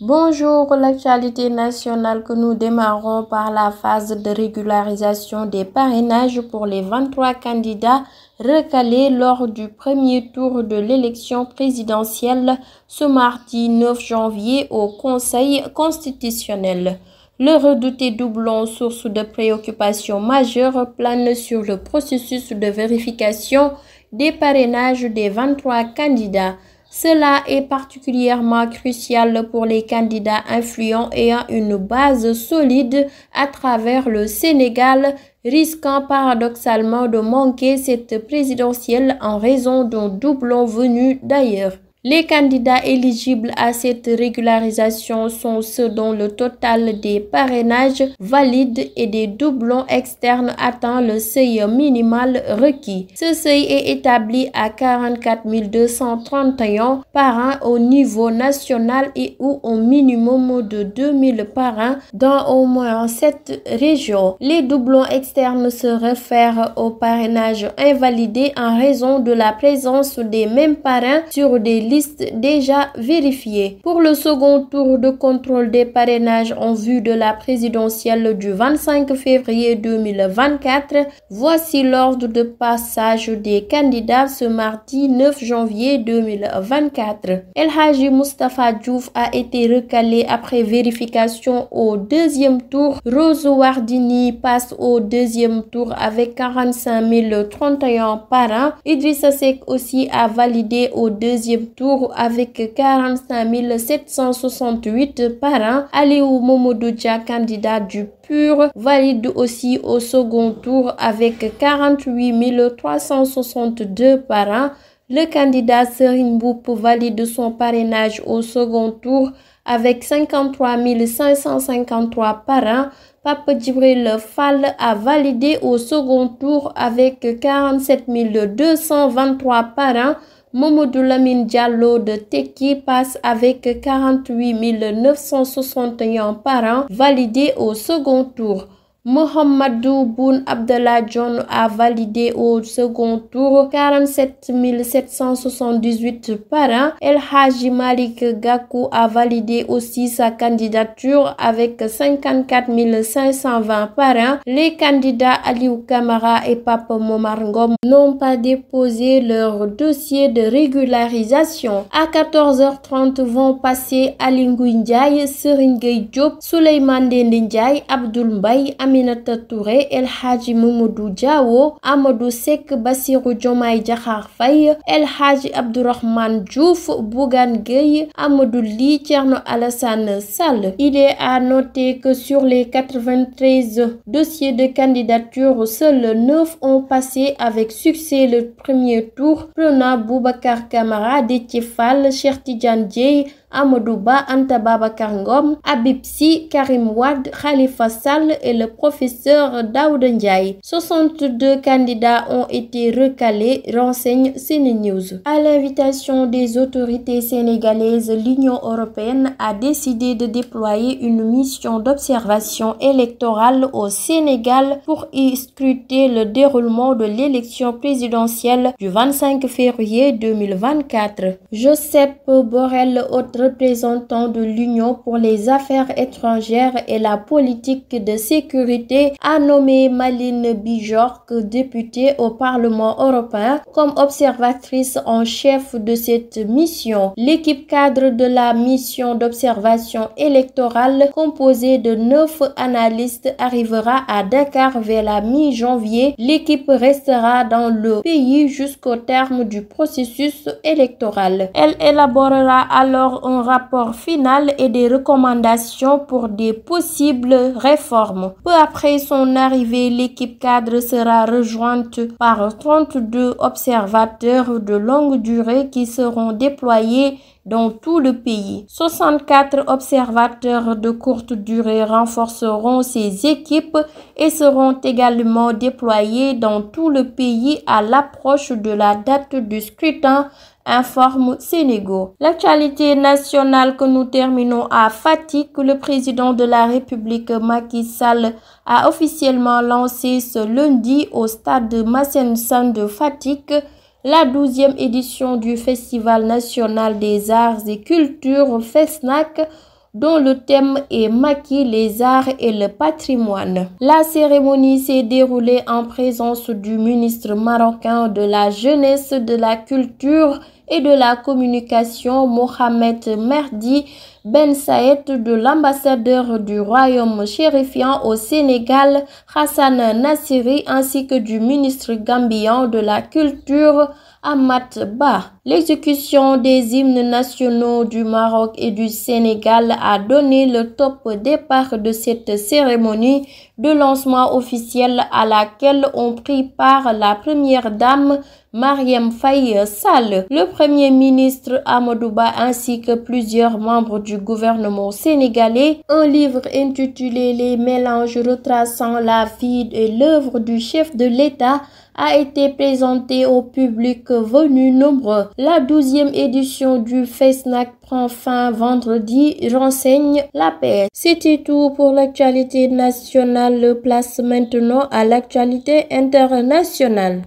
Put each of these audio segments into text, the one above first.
Bonjour, l'actualité nationale que nous démarrons par la phase de régularisation des parrainages pour les 23 candidats recalés lors du premier tour de l'élection présidentielle ce mardi 9 janvier au Conseil constitutionnel. Le redouté doublon, source de préoccupation majeure, plane sur le processus de vérification des parrainages des 23 candidats. Cela est particulièrement crucial pour les candidats influents ayant une base solide à travers le Sénégal, risquant paradoxalement de manquer cette présidentielle en raison d'un doublon venu d'ailleurs. Les candidats éligibles à cette régularisation sont ceux dont le total des parrainages valides et des doublons externes atteint le seuil minimal requis. Ce seuil est établi à 44 231 parrains au niveau national et ou au minimum de 2000 parrains dans au moins 7 régions. Les doublons externes se réfèrent aux parrainages invalidés en raison de la présence des mêmes parrains sur des listes déjà vérifiées. Pour le second tour de contrôle des parrainages en vue de la présidentielle du 25 février 2024, voici l'ordre de passage des candidats ce mardi 9 janvier 2024. El Hadji Moustapha Diouf a été recalé après vérification au deuxième tour. Rose Wardini passe au deuxième tour avec 45 031 parrains. Idrissa Seck aussi a validé au deuxième tour avec 45 768 parrains. Aliou Momodou Dia, candidat du PUR, valide aussi au second tour avec 48 362 parrains. Le candidat Serigne Mboup valide son parrainage au second tour avec 53 553 parrains. Pape Djibril Fall a validé au second tour avec 47 223 parrains. Mamadou Lamine Diallo de Tekki passe avec 48 961 parrains validés au second tour. Mohamedou Boun Abdallah Dionne a validé au second tour 47 778 parrains. El Hadji Malick Gakou a validé aussi sa candidature avec 54 520 parrains. Les candidats Aliou Kamara et Pape Momar Ngom n'ont pas déposé leur dossier de régularisation. À 14h30 vont passer Aly Ngouille Ndiaye, Serigne Gueye Diop, Souleymane Ndéné Ndiaye, Abdoul Mbaye, Aminata Touré, El Hadji Mamadou Diawo, Amadou Seck, Bassirou Diomaye Diakhar Faye, El Hadji Abdourahmane Diouf, Bougane Gueye, Amadou Ly, Thierno Alassane Sall. Il est à noter que sur les 93 dossiers de candidature, seuls 9 ont passé avec succès le premier tour, prenant Boubacar Camara, Déthié Fall, Cheikh Tidiane Dièye, Amadou Ba, Anta Babacar Ngom, Habib Sy, Karim Wade, Khalifa Sall et le professeur Daouda Ndiaye. 62 candidats ont été recalés, renseigne CNews. À l'invitation des autorités sénégalaises, l'Union européenne a décidé de déployer une mission d'observation électorale au Sénégal pour y scruter le déroulement de l'élection présidentielle du 25 février 2024. Josep Borrell, autre représentant de l'Union pour les affaires étrangères et la politique de sécurité, a nommé Malin Bjork, députée au Parlement européen, comme observatrice en chef de cette mission. L'équipe cadre de la mission d'observation électorale, composée de 9 analystes, arrivera à Dakar vers la mi-janvier. L'équipe restera dans le pays jusqu'au terme du processus électoral. Elle élaborera alors un rapport final et des recommandations pour des possibles réformes. Peu après son arrivée, l'équipe cadre sera rejointe par 32 observateurs de longue durée qui seront déployés dans tout le pays. 64 observateurs de courte durée renforceront ces équipes et seront également déployés dans tout le pays à l'approche de la date du scrutin, informe Sénégo. L'actualité nationale que nous terminons à Fatick. Le président de la République Macky Sall a officiellement lancé ce lundi au stade Massène Sène de Fatick la 12e édition du Festival national des arts et cultures FESNAC, dont le thème est Macky, les arts et le patrimoine. La cérémonie s'est déroulée en présence du ministre marocain de la Jeunesse, de la Culture et de la Communication, Mohamed Merdi Ben Saïd, de l'ambassadeur du Royaume chérifien au Sénégal, Hassan Nassiri, ainsi que du ministre gambien de la Culture, Ahmad Ba. L'exécution des hymnes nationaux du Maroc et du Sénégal a donné le top départ de cette cérémonie de lancement officiel à laquelle ont pris part la première dame Marième Faye Sall, le premier ministre Amadou Ba ainsi que plusieurs membres du gouvernement sénégalais. Un livre intitulé Les mélanges retraçant la vie et l'œuvre du chef de l'État a été présenté au public venu nombreux. La 12e édition du FESNAC prend fin vendredi, renseigne la paix. C'était tout pour l'actualité nationale. Place maintenant à l'actualité internationale.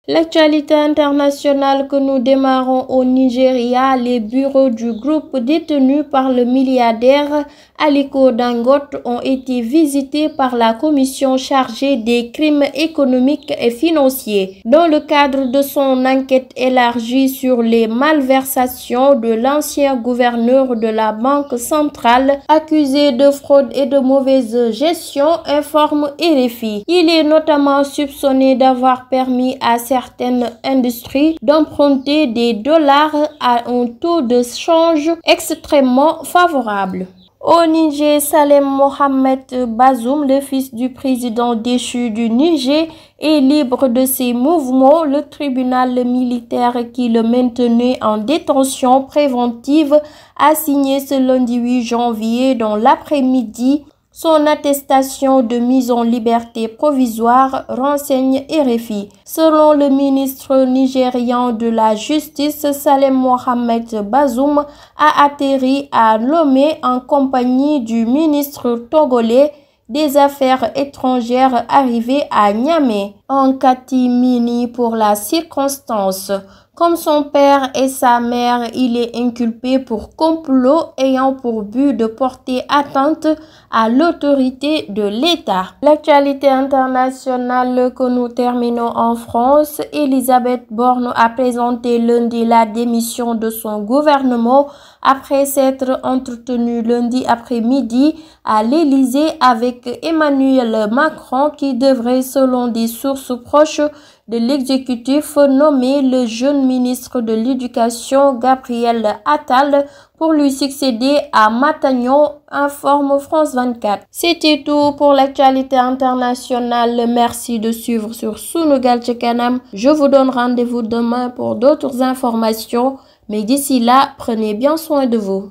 L'actualité internationale que nous démarrons au Nigeria, les bureaux du groupe détenu par le milliardaire Aliko Dangote ont été visités par la commission chargée des crimes économiques et financiers. Dans le cadre de son enquête élargie sur les malversations de l'ancien gouverneur de la Banque centrale accusé de fraude et de mauvaise gestion, informe RFI. Il est notamment soupçonné d'avoir permis à certaines industries d'emprunter des dollars à un taux de change extrêmement favorable. Au Niger, Salem Mohamed Bazoum, le fils du président déchu du Niger, est libre de ses mouvements. Le tribunal militaire qui le maintenait en détention préventive a signé ce lundi 8 janvier dans l'après-midi son attestation de mise en liberté provisoire, renseigne RFI. Selon le ministre nigérian de la Justice, Salem Mohamed Bazoum a atterri à Lomé en compagnie du ministre togolais des Affaires étrangères arrivé à Niamey en catimini pour la circonstance. Comme son père et sa mère, il est inculpé pour complot ayant pour but de porter atteinte à l'autorité de l'État. L'actualité internationale que nous terminons en France, Elisabeth Borne a présenté lundi la démission de son gouvernement après s'être entretenue lundi après-midi à l'Élysée avec Emmanuel Macron qui devrait, selon des sources proches de l'exécutif, nommer le jeune ministre de l'Éducation Gabriel Attal pour lui succéder à Matignon, informe France 24. C'était tout pour l'actualité internationale. Merci de suivre sur Sunugal ci Kanam. Je vous donne rendez-vous demain pour d'autres informations. Mais d'ici là, prenez bien soin de vous.